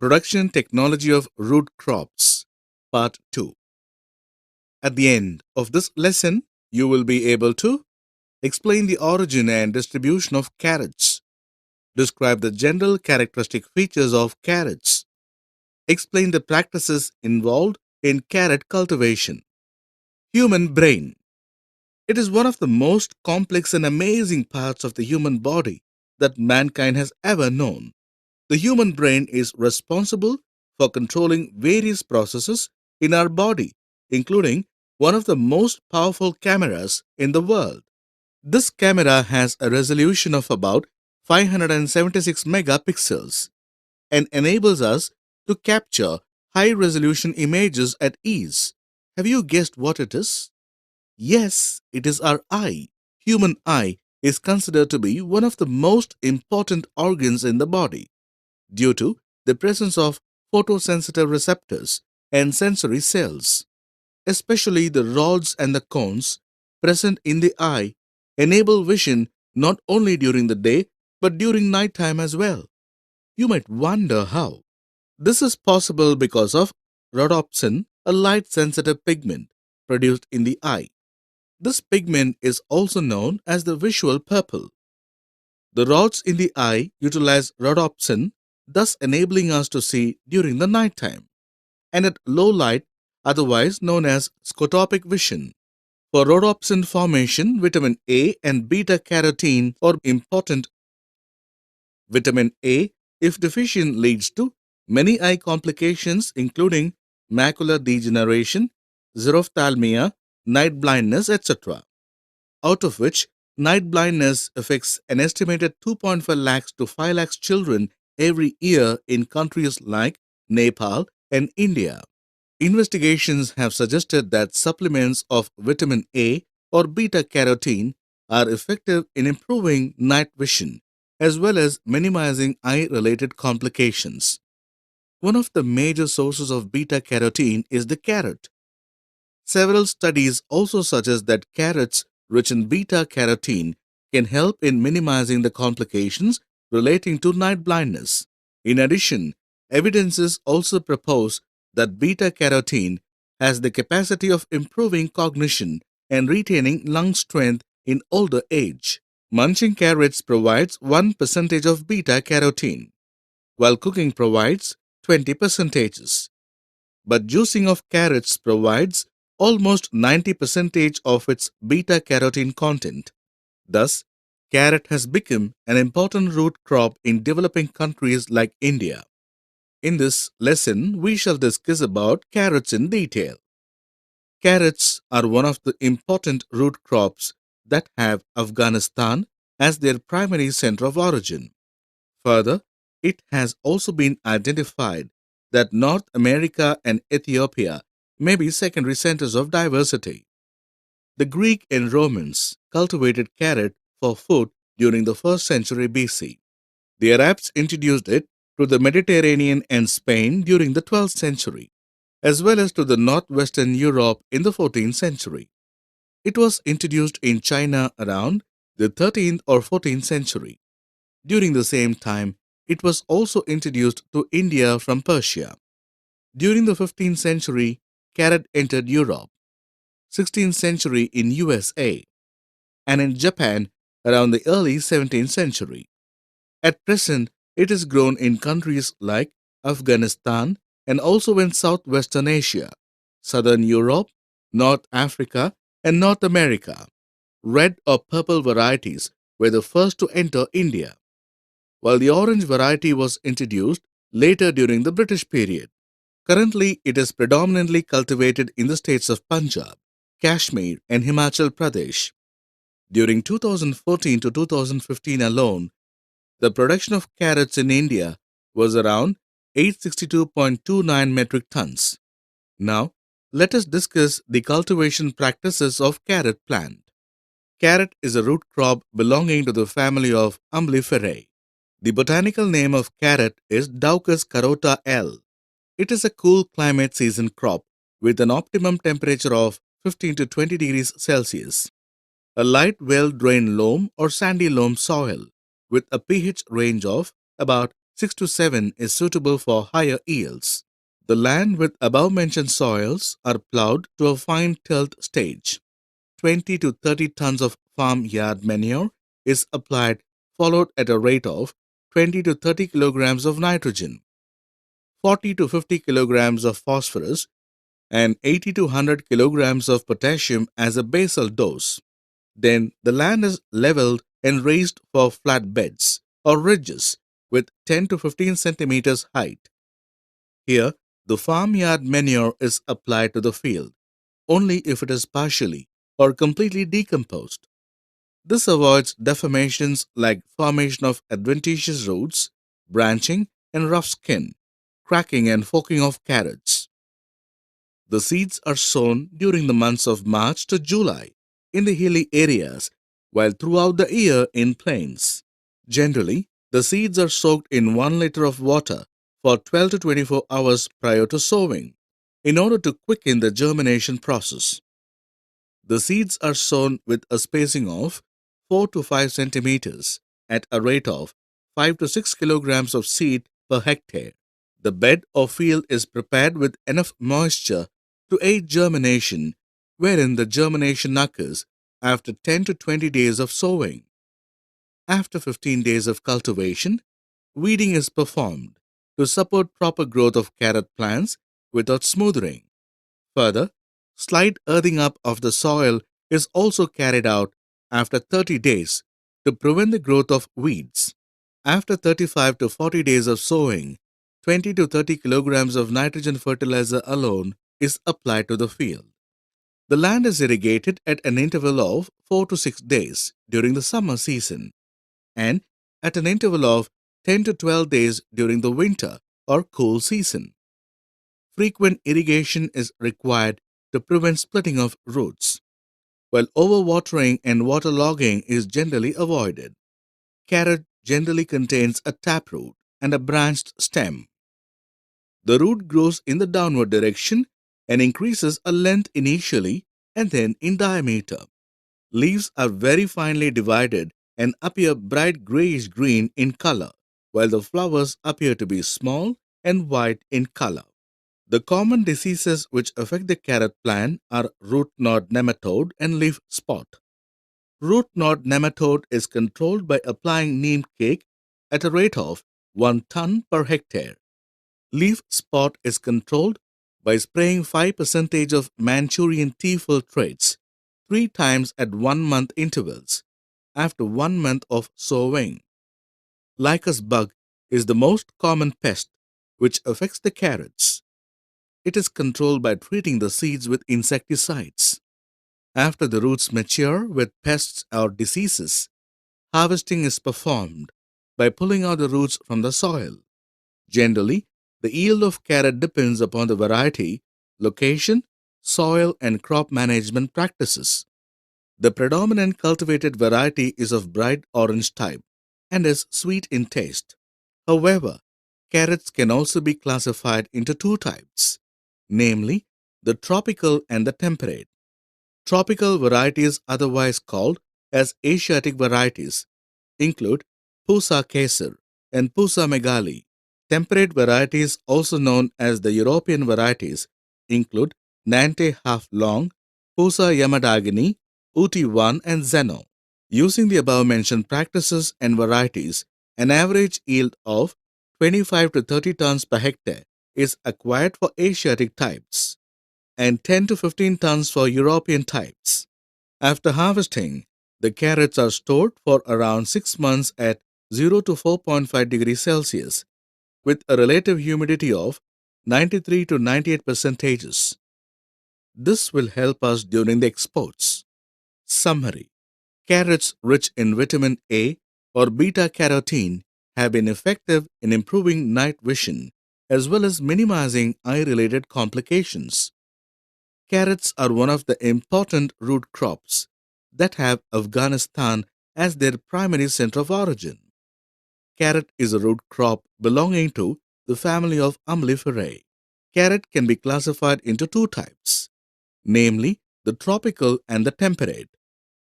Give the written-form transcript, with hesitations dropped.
Production Technology of Root Crops, Part 2. At the end of this lesson, you will be able to explain the origin and distribution of carrots, describe the general characteristic features of carrots, explain the practices involved in carrot cultivation. Human brain. It is one of the most complex and amazing parts of the human body that mankind has ever known. The human brain is responsible for controlling various processes in our body, including one of the most powerful cameras in the world. This camera has a resolution of about 576 megapixels and enables us to capture high resolution images at ease. Have you guessed what it is? Yes, it is our eye. Human eye is considered to be one of the most important organs in the body due to the presence of photosensitive receptors and sensory cells, especially the rods and the cones present in the eye, enable vision not only during the day but during nighttime as well. You might wonder how. This is possible because of rhodopsin, a light sensitive pigment produced in the eye. This pigment is also known as the visual purple. The rods in the eye utilize rhodopsin, thus enabling us to see during the nighttime and at low light, otherwise known as scotopic vision. For rhodopsin formation, vitamin A and beta carotene are important. Vitamin A, if deficient, leads to many eye complications including macular degeneration, xerophthalmia, night blindness, etc., out of which night blindness affects an estimated 2.5 lakhs to 5 lakhs children every year in countries like Nepal and India. Investigations have suggested that supplements of vitamin A or beta carotene are effective in improving night vision as well as minimizing eye related complications. One of the major sources of beta carotene is the carrot. Several studies also suggest that carrots rich in beta carotene can help in minimizing the complications relating to night blindness. In addition, evidences also propose that beta carotene has the capacity of improving cognition and retaining lung strength in older age. Munching carrots provides 1% of beta carotene, while cooking provides 20%. But juicing of carrots provides almost 90% of its beta carotene content. Thus, carrot has become an important root crop in developing countries like India. In this lesson, we shall discuss about carrots in detail. Carrots are one of the important root crops that have Afghanistan as their primary center of origin. Further, it has also been identified that North America and Ethiopia may be secondary centers of diversity. The Greek and Romans cultivated carrot for food during the 1st century BC. The Arabs introduced it to the Mediterranean and Spain during the 12th century, as well as to the northwestern Europe in the 14th century. It was introduced in China around the 13th or 14th century. During the same time, it was also introduced to India from Persia. During the 15th century, carrot entered Europe, 16th century in USA, and in Japan around the early 17th century. At present, it is grown in countries like Afghanistan and also in southwestern Asia, southern Europe, North Africa, and North America. Red or purple varieties were the first to enter India, while the orange variety was introduced later during the British period. Currently, it is predominantly cultivated in the states of Punjab, Kashmir, and Himachal Pradesh. During 2014 to 2015 alone, the production of carrots in India was around 862.29 metric tons. Now, let us discuss the cultivation practices of carrot plant. Carrot is a root crop belonging to the family of Umbelliferae. The botanical name of carrot is Daucus carota L. It is a cool climate season crop with an optimum temperature of 15 to 20 degrees Celsius. A light, well-drained loam or sandy loam soil with a pH range of about 6 to 7 is suitable for higher yields. The land with above mentioned soils are plowed to a fine tilled stage. 20 to 30 tons of farmyard manure is applied, followed at a rate of 20 to 30 kilograms of nitrogen, 40 to 50 kilograms of phosphorus, and 80 to 100 kilograms of potassium as a basal dose. Then the land is leveled and raised for flat beds or ridges with 10 to 15 centimeters height. Here, the farmyard manure is applied to the field only if it is partially or completely decomposed. This avoids deformations like formation of adventitious roots, branching, and rough skin, cracking and forking of carrots. The seeds are sown during the months of March to July in the hilly areas, while throughout the year in plains. Generally, the seeds are soaked in 1 liter of water for 12 to 24 hours prior to sowing in order to quicken the germination process. The seeds are sown with a spacing of 4 to 5 centimeters at a rate of 5 to 6 kilograms of seed per hectare. The bed or field is prepared with enough moisture to aid germination, wherein the germination occurs after 10 to 20 days of sowing. After 15 days of cultivation, weeding is performed to support proper growth of carrot plants without smoothing. Further, slight earthing up of the soil is also carried out after 30 days to prevent the growth of weeds. After 35 to 40 days of sowing, 20 to 30 kilograms of nitrogen fertilizer alone is applied to the field. The land is irrigated at an interval of 4 to 6 days during the summer season and at an interval of 10 to 12 days during the winter or cool season. Frequent irrigation is required to prevent splitting of roots, while overwatering and waterlogging is generally avoided. Carrot generally contains a taproot and a branched stem. The root grows in the downward direction and increases a length initially and then in diameter. Leaves are very finely divided and appear bright grayish green in color, while the flowers appear to be small and white in color. The common diseases which affect the carrot plant are root knot nematode and leaf spot. Root knot nematode is controlled by applying neem cake at a rate of 1 ton per hectare. Leaf spot is controlled by spraying 5% of Manchurian tea filtrates 3 times at 1 month intervals after 1 month of sowing. Lycus bug is the most common pest which affects the carrots. It is controlled by treating the seeds with insecticides. After the roots mature with pests or diseases, harvesting is performed by pulling out the roots from the soil. Generally, the yield of carrot depends upon the variety, location, soil, and crop management practices. The predominant cultivated variety is of bright orange type and is sweet in taste. However, carrots can also be classified into 2 types, namely the tropical and the temperate. Tropical varieties, otherwise called as Asiatic varieties, include Pusa Kesar and Pusa Megali. Temperate varieties, also known as the European varieties, include Nante Half Long, Pusa Yamadagini, Uti 1, and Zeno. Using the above mentioned practices and varieties, an average yield of 25 to 30 tons per hectare is acquired for Asiatic types and 10 to 15 tons for European types. After harvesting, the carrots are stored for around 6 months at 0 to 4.5 degrees Celsius with a relative humidity of 93 to 98 percentages. This will help us during the exports. Summary: carrots rich in vitamin A or beta carotene have been effective in improving night vision as well as minimizing eye-related complications. Carrots are one of the important root crops that have Afghanistan as their primary center of origin. Carrot is a root crop belonging to the family of Umbelliferae. Carrot can be classified into 2 types, namely the tropical and the temperate.